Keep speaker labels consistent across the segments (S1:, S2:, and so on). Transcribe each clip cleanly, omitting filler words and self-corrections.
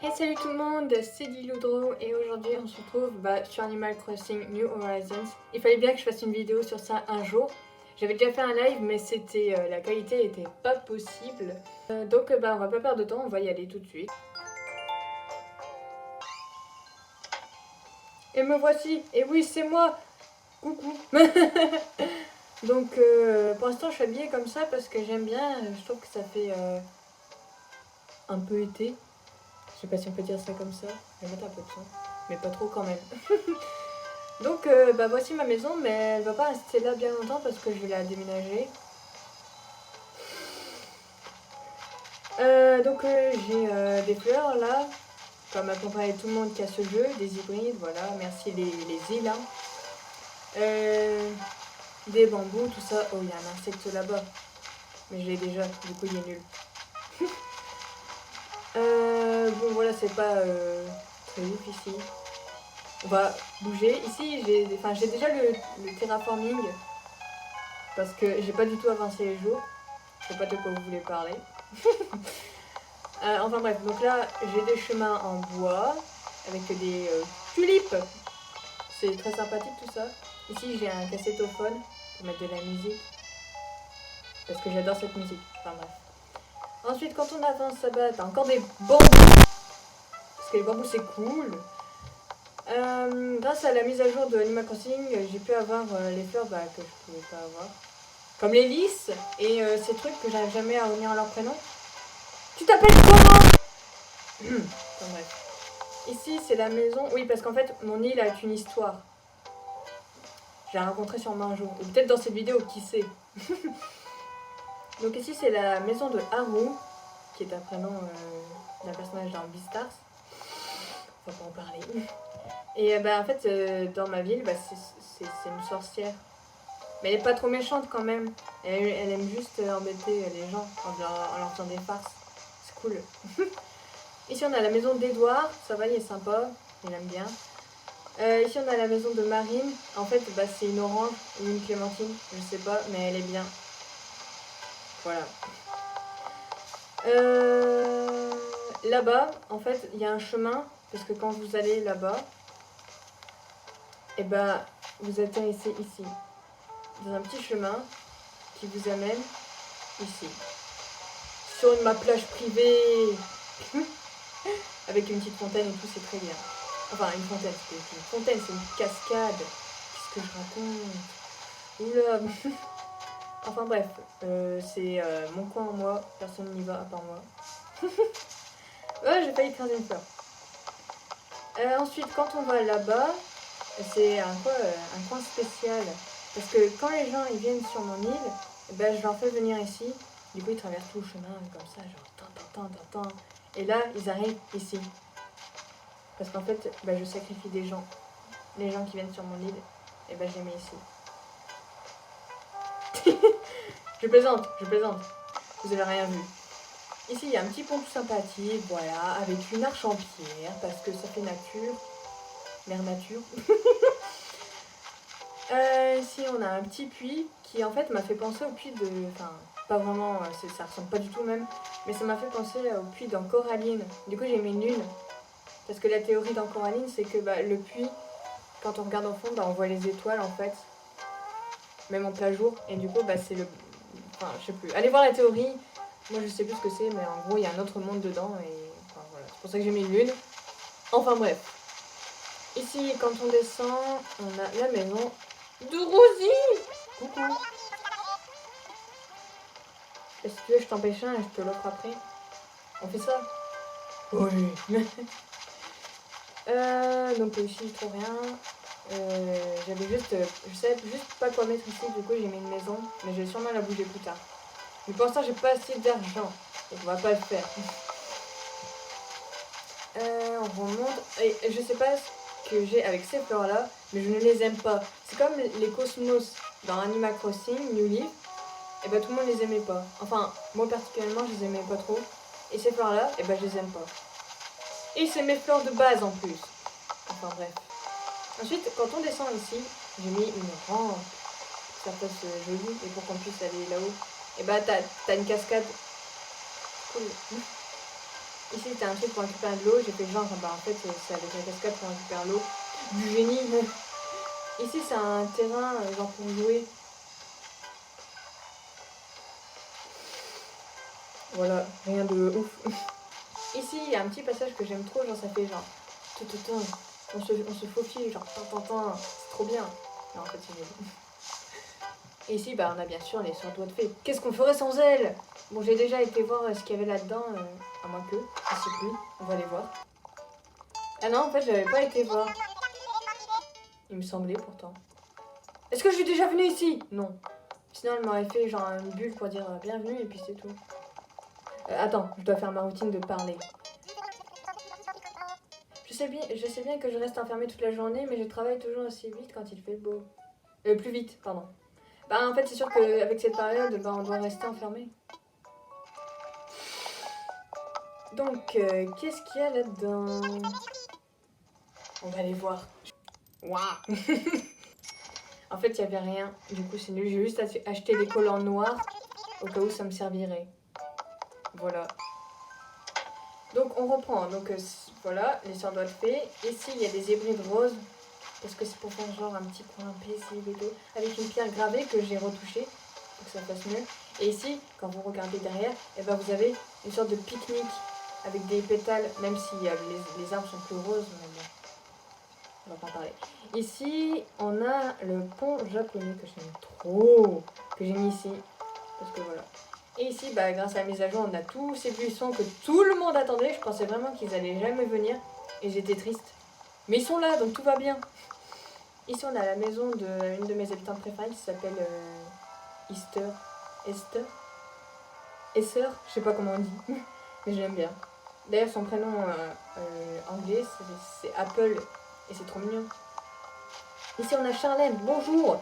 S1: Hey salut tout le monde, c'est Liloudro et aujourd'hui on se retrouve sur Animal Crossing New Horizons. Il fallait bien que je fasse une vidéo sur ça un jour. J'avais déjà fait un live mais la qualité était pas possible. Donc on va pas perdre de temps, on va y aller tout de suite. Et me voici, et oui c'est moi. Coucou. Donc pour l'instant je suis habillée comme ça parce que j'aime bien, je trouve que ça fait un peu été. Je sais pas si on peut dire ça comme ça, je vais mettre un peu de son, mais pas trop quand même. Donc voici ma maison, mais elle va pas rester là bien longtemps parce que je vais la déménager. J'ai des fleurs là, comme à peu près tout le monde qui a ce jeu, des hybrides, voilà, merci les îles. Des bambous, tout ça. Oh, il y a un insecte là-bas, mais je l'ai déjà, du coup il est nul. Bon voilà, c'est pas très ouf ici. On va bouger. Ici j'ai déjà le terraforming parce que j'ai pas du tout avancé les jours. Je sais pas de quoi vous voulez parler. Enfin bref, donc là j'ai des chemins en bois avec des tulipes. C'est très sympathique tout ça. Ici j'ai un cassettophone pour mettre de la musique. Parce que j'adore cette musique. Enfin bref. Ensuite quand on avance là-bas, t'as encore des bambous. Parce que les bambous c'est cool. Grâce à la mise à jour de Animal Crossing, j'ai pu avoir les fleurs que je pouvais pas avoir. Comme les lys et ces trucs que j'arrive jamais à revenir à leur prénom. Tu t'appelles comment? Enfin bref. Ici, c'est la maison. Oui, parce qu'en fait, mon île a une histoire. Je l'ai rencontrée sûrement un jour. Ou peut-être dans cette vidéo, qui sait. Donc ici, c'est la maison de Haru, qui est un prénom d'un personnage dans Beastars. Faut pas en parler. Et en fait, dans ma ville, c'est une sorcière. Mais elle est pas trop méchante quand même. Elle aime juste embêter les gens en leur faisant des farces. C'est cool. Ici, on a la maison d'Edouard. Ça va, il est sympa. Il aime bien. Ici on a la maison de Marine. En fait c'est une orange ou une clémentine, je sais pas, mais elle est bien. Voilà. Là-bas, en fait, il y a un chemin, parce que quand vous allez là-bas, et vous atterrissez ici, dans un petit chemin qui vous amène ici, sur ma plage privée, avec une petite fontaine et tout, c'est très bien. Enfin, une fontaine, c'est une cascade. Qu'est-ce que je raconte? Oula. Enfin bref, c'est mon coin en moi, personne n'y va à part moi. Ouais, j'ai failli écraser une fleur. Ensuite, quand on va là-bas, c'est un coin spécial. Parce que quand les gens ils viennent sur mon île, je leur fais venir ici. Du coup, ils traversent tout le chemin comme ça, genre tant. Et là, ils arrivent ici. Parce qu'en fait, je sacrifie des gens. Les gens qui viennent sur mon île, je les mets ici. Je plaisante. Vous avez rien vu. Ici, il y a un petit pont tout sympathique, voilà, avec une arche en pierre, parce que ça fait nature. Mère nature. Ici, on a un petit puits qui, en fait, m'a fait penser au puits de... Enfin, pas vraiment, ça ressemble pas du tout même, mais ça m'a fait penser au puits dans Coraline. Du coup, j'ai mis une lune. Parce que la théorie dans Coraline, c'est que le puits, quand on regarde au fond, on voit les étoiles, en fait. Même en plein jour. Et du coup, c'est le... Enfin, je sais plus. Allez voir la théorie. Moi, je sais plus ce que c'est, mais en gros, il y a un autre monde dedans. Et enfin, voilà. C'est pour ça que j'ai mis une lune. Enfin, bref. Ici, quand on descend, on a la maison de Rosie. Coucou. Et si tu veux, je t'empêche un et je te l'offre après. On fait ça? Oui. Donc ici, je trouve rien. J'avais juste... je sais juste pas quoi mettre ici, du coup j'ai mis une maison. Mais je vais sûrement la bouger plus tard. Mais pour l'instant, j'ai pas assez d'argent. Donc on va pas le faire. On remonte. Et je sais pas ce que j'ai avec ces fleurs-là, mais je ne les aime pas. C'est comme les cosmos dans Animal Crossing, New Leaf. Et tout le monde les aimait pas. Enfin, moi particulièrement, je les aimais pas trop. Et ces fleurs-là, je les aime pas. Et c'est mes fleurs de base en plus. Enfin bref. Ensuite, quand on descend ici, j'ai mis une rampe. Ça fasse joli et pour qu'on puisse aller là-haut. Et t'as une cascade. Cool. Ici, t'as un truc pour récupérer de l'eau. J'ai fait genre, bah en fait, c'est avec la cascade qu'on récupère l'eau. Du génie. Ici, c'est un terrain, genre pour jouer. Voilà, rien de ouf. Ici, il y a un petit passage que j'aime trop, genre ça fait genre... On se faufile, genre... C'est trop bien. Non, en fait, c'est nul. Et ici, bah, on a bien sûr les swords de fée. Qu'est-ce qu'on ferait sans elles? Bon, j'ai déjà été voir ce qu'il y avait là-dedans, à moins que, je sais plus, on va aller voir. Ah non, en fait, j'avais pas été voir. Il me semblait pourtant. Est-ce que je suis déjà venue ici? Non. Sinon, elle m'aurait fait genre une bulle pour dire bienvenue et puis c'est tout. Attends, je dois faire ma routine de parler. Je sais bien que je reste enfermée toute la journée, mais je travaille toujours aussi vite quand il fait beau. Plus vite, pardon. Bah en fait, c'est sûr qu'avec cette période, bah, on doit rester enfermé. Donc, qu'est-ce qu'il y a là-dedans? On va aller voir. Waouh. En fait, il n'y avait rien. Du coup, c'est nul. J'ai juste acheté des collants noirs au cas où ça me servirait. Voilà. Donc, on reprend. Donc, voilà, les sœurs doigts de fée. Ici, il y a des hybrides roses. Parce que c'est pour faire genre un petit coin paisible et tout. Avec une pierre gravée que j'ai retouchée. Pour que ça fasse mieux. Et ici, quand vous regardez derrière, et ben, vous avez une sorte de pique-nique. Avec des pétales. Même si les arbres sont plus roses. Mais bon. On va pas en parler. Ici, on a le pont japonais que j'aime trop, que j'ai mis ici, parce que voilà. Et ici, bah, grâce à la mise à jour, on a tous ces buissons que tout le monde attendait. Je pensais vraiment qu'ils allaient jamais venir, et j'étais triste. Mais ils sont là, donc tout va bien. Ici, on a la maison d'une de mes habitantes préférées qui s'appelle Esther, je sais pas comment on dit, mais j'aime bien. D'ailleurs, son prénom anglais, c'est Apple, et c'est trop mignon. Ici, on a Charlène. Bonjour.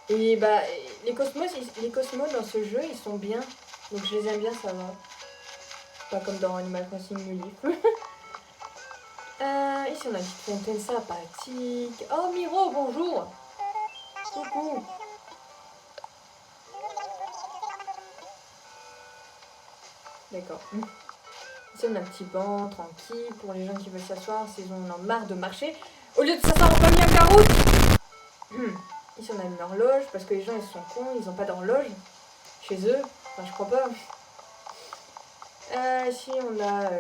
S1: Et bah, les cosmos dans ce jeu, ils sont bien. Donc je les aime bien, ça va. Pas comme dans Animal Crossing New Leaf. Ici, on a une petite fontaine sympathique. Oh, Miro, bonjour. Coucou. D'accord. Ici, on a un petit banc tranquille pour les gens qui veulent s'asseoir s'ils en ont marre de marcher. Au lieu de s'asseoir en plein milieu de la route. Ici, on a une horloge parce que les gens, ils sont cons, ils n'ont pas d'horloge chez eux. Enfin, je crois pas. Ici, on a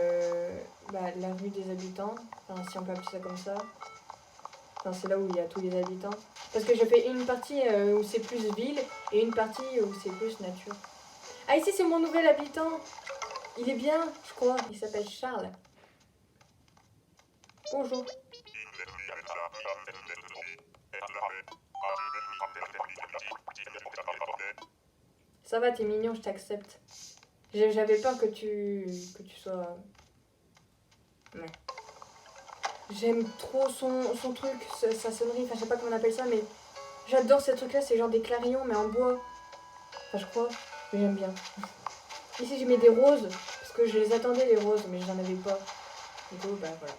S1: la rue des habitants. Enfin, si on peut appeler ça comme ça. Enfin, c'est là où il y a tous les habitants. Parce que j'ai fait une partie où c'est plus ville et une partie où c'est plus nature. Ah, ici, c'est mon nouvel habitant. Il est bien, je crois. Il s'appelle Charles. Bonjour. Ça va, t'es mignon, je t'accepte. J'avais peur que tu sois... Ouais. J'aime trop son truc, sa sonnerie, enfin je sais pas comment on appelle ça, mais j'adore ces trucs-là, c'est genre des clarions mais en bois. Enfin je crois, mais j'aime bien. Ici j'ai mis des roses, parce que je les attendais les roses, mais j'en avais pas. Du coup, bah voilà.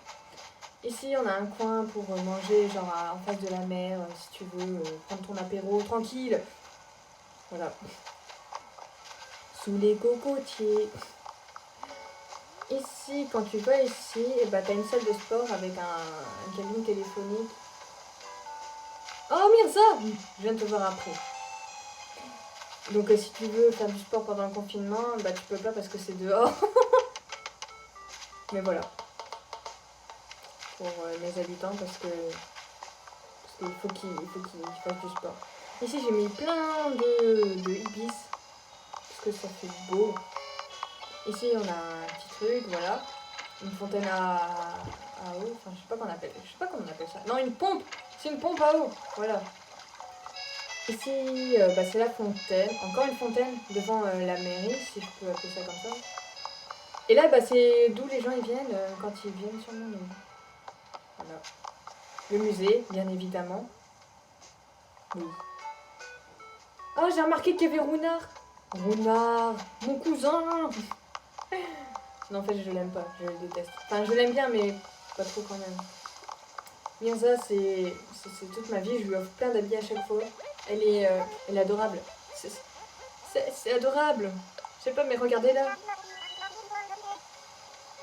S1: Ici on a un coin pour manger, genre en face de la mer, si tu veux, prendre ton apéro tranquille. Voilà. Sous les cocotiers. Ici, quand tu vas ici, bah, tu as une salle de sport avec un cabine téléphonique. Oh Mirza, je viens de te voir après. Donc si tu veux faire du sport pendant le confinement, bah tu peux pas parce que c'est dehors. Mais voilà. Pour mes habitants parce qu'il faut qu'ils fassent du sport. Ici j'ai mis plein de ibis parce que ça fait beau. Ici on a un petit truc, voilà. Une fontaine à eau, enfin je sais pas comment on appelle ça. Non, une pompe. C'est une pompe à eau, voilà. Ici, c'est la fontaine. Encore une fontaine devant la mairie, si je peux appeler ça comme ça. Et là, c'est d'où les gens ils viennent quand ils viennent sur mon île. Voilà. Le musée, bien évidemment. Oui. Oh, j'ai remarqué qu'il y avait Runard. Runard, mon cousin. Non, en fait, je l'aime pas, je le déteste. Enfin, je l'aime bien, mais pas trop quand même. Mirza, c'est toute ma vie, je lui offre plein d'habits à chaque fois. Elle est adorable. C'est C'est adorable. Je sais pas, mais regardez là.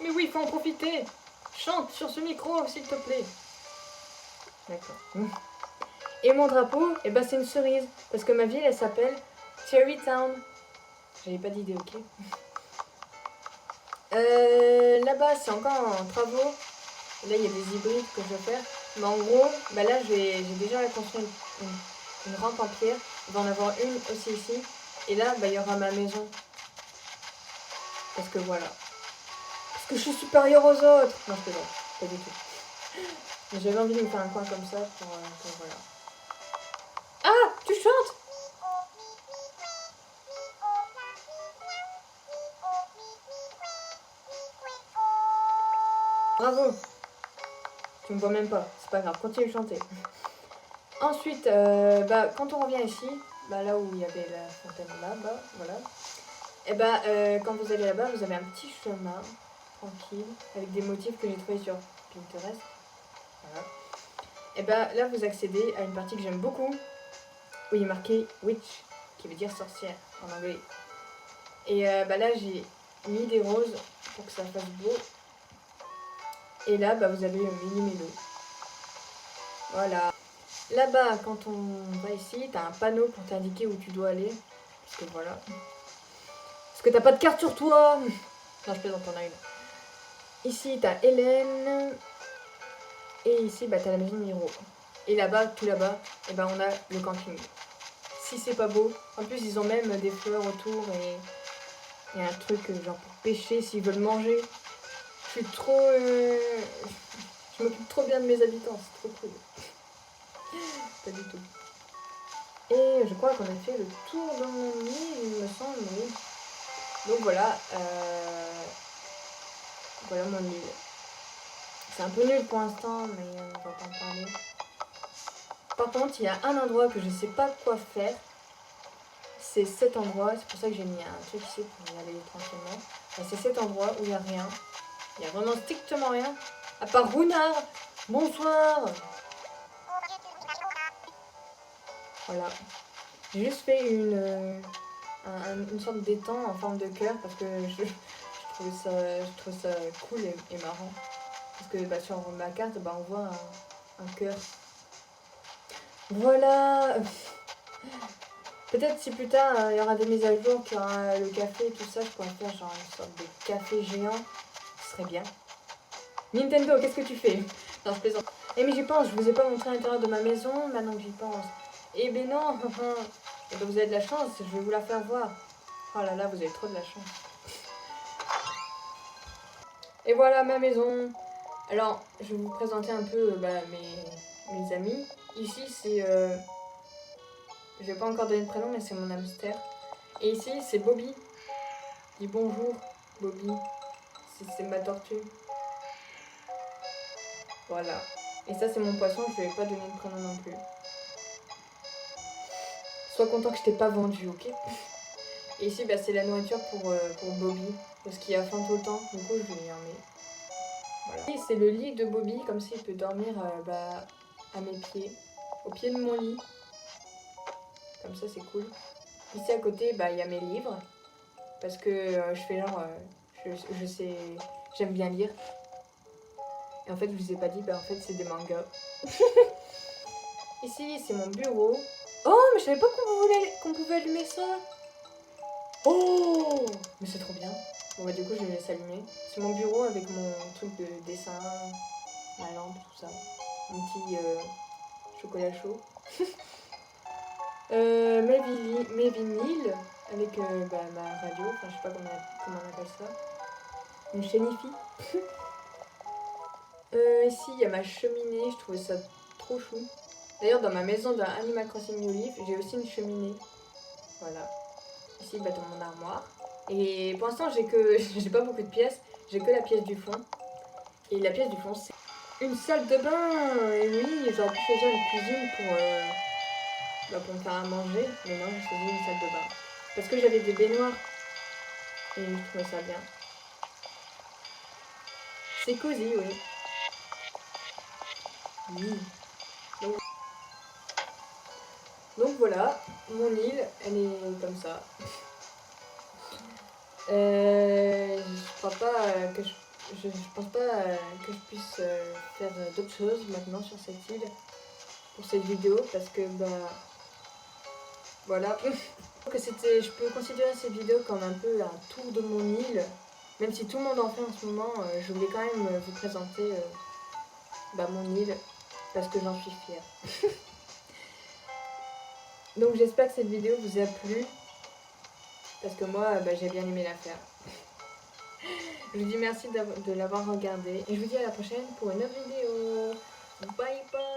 S1: Mais oui, il faut en profiter. Chante sur ce micro, s'il te plaît. D'accord. Et mon drapeau, eh ben, c'est une cerise. Parce que ma ville, elle s'appelle Cherry Town. J'avais pas d'idée, ok. Là-bas, c'est encore en travaux. Là, il y a des hybrides que je vais faire. Mais en gros, bah là, j'ai déjà construit une rampe en pierre. Il va en avoir une aussi ici. Et là, bah, il y aura ma maison. Parce que voilà. Parce que je suis supérieure aux autres. Non, je plaisante. Pas du tout. Mais j'avais envie de me faire un coin comme ça pour voilà. Ah, tu chantes? Bravo. Tu me vois même pas. C'est pas grave. Continue de chanter. Ensuite, bah, quand on revient ici, bah, là où il y avait la fontaine là-bas, voilà. Et bah, quand vous allez là-bas, vous avez un petit chemin tranquille avec des motifs que j'ai trouvés sur Pinterest. Voilà. Et bah, là, vous accédez à une partie que j'aime beaucoup où il est marqué witch, qui veut dire sorcière en anglais. Et bah, là, j'ai mis des roses pour que ça fasse beau. Et là, bah, vous avez un mini mélo. Voilà. Là-bas, quand on va ici, t'as un panneau pour t'indiquer où tu dois aller. Parce que voilà. Parce que t'as pas de carte sur toi. Non, je plaisante, t'en as une. Ici, t'as Hélène. Et ici, bah, t'as la maison de Miro. Et là-bas, tout là-bas, et ben, on a le camping. Si c'est pas beau. En plus, ils ont même des fleurs autour et il y a un truc genre pour pêcher s'ils veulent manger. Je suis trop... Je m'occupe trop bien de mes habitants, c'est trop cool. Pas du tout. Et je crois qu'on a fait le tour de mon île, il me semble, oui. Donc voilà, voilà mon île. C'est un peu nul pour l'instant, mais on va pas en parler. Par contre, il y a un endroit que je sais pas quoi faire. C'est cet endroit, c'est pour ça que j'ai mis un truc ici pour y aller tranquillement. C'est cet endroit où il n'y a rien. Il n'y a vraiment strictement rien. À part Runard. Bonsoir. Voilà. J'ai juste fait une sorte d'étang en forme de cœur parce que je trouve ça cool et marrant. Parce que bah, sur ma carte, bah, on voit un cœur. Voilà. Peut-être si plus tard il y aura des mises à jour, qu'il y aura le café et tout ça, je pourrais faire genre une sorte de café géant. Ce serait bien. Nintendo, qu'est-ce que tu fais? Non, je plaisante. Eh mais j'y pense, je vous ai pas montré l'intérieur de ma maison, maintenant que j'y pense. Eh ben non. Eh ben vous avez de la chance, je vais vous la faire voir. Oh là là, vous avez trop de la chance. Et voilà ma maison. Alors, je vais vous présenter un peu mes amis. Ici, c'est... je vais pas encore donner de prénom, mais c'est mon hamster. Et ici, c'est Bobby. Dis bonjour, Bobby. C'est ma tortue. Voilà. Et ça, c'est mon poisson, je lui ai pas donné de prénom non plus. Sois content que je t'ai pas vendu, ok? Et ici, bah, c'est la nourriture pour Bobby. Parce qu'il a faim tout le temps, du coup, je lui en mets. Voilà. Et c'est le lit de Bobby, comme ça, il peut dormir à mes pieds. Au pied de mon lit. Comme ça, c'est cool. Ici, à côté, bah, il y a mes livres. Parce que je fais genre... je sais... J'aime bien lire. Et en fait, je vous ai pas dit, bah, en fait, c'est des mangas. Ici, c'est mon bureau. Oh, mais je savais pas qu'on pouvait allumer ça. Oh, mais c'est trop bien. Bon, bah, du coup, je vais laisser allumer. C'est mon bureau avec mon truc de dessin, ma lampe, tout ça. Mon petit chocolat chaud. Mes vinyles avec ma radio. Enfin, je sais pas comment on appelle ça. Une chaîne hi-fi. Ici, il y a ma cheminée. Je trouvais ça trop chou. D'ailleurs, dans ma maison d'un Animal Crossing New Leaf, j'ai aussi une cheminée. Voilà. Ici, bah, dans mon armoire. Et pour l'instant, j'ai pas beaucoup de pièces. J'ai que la pièce du fond. Et la pièce du fond, c'est une salle de bain. Et oui, j'aurais pu choisir une cuisine pour me faire à manger. Mais non, j'ai choisi une salle de bain. Parce que j'avais des baignoires. Et je trouvais ça bien. C'est cosy, oui. Oui. Donc voilà. mon île, elle est comme ça. Je crois pas je pense pas que je puisse faire d'autres choses maintenant sur cette île pour cette vidéo parce que bah voilà. Que je peux considérer cette vidéo comme un peu un tour de mon île, même si tout le monde en fait en ce moment. Je voulais quand même vous présenter mon île parce que j'en suis fière. Donc j'espère que cette vidéo vous a plu parce que moi j'ai bien aimé la faire. Je vous dis merci de l'avoir regardé et je vous dis à la prochaine pour une autre vidéo. Bye bye.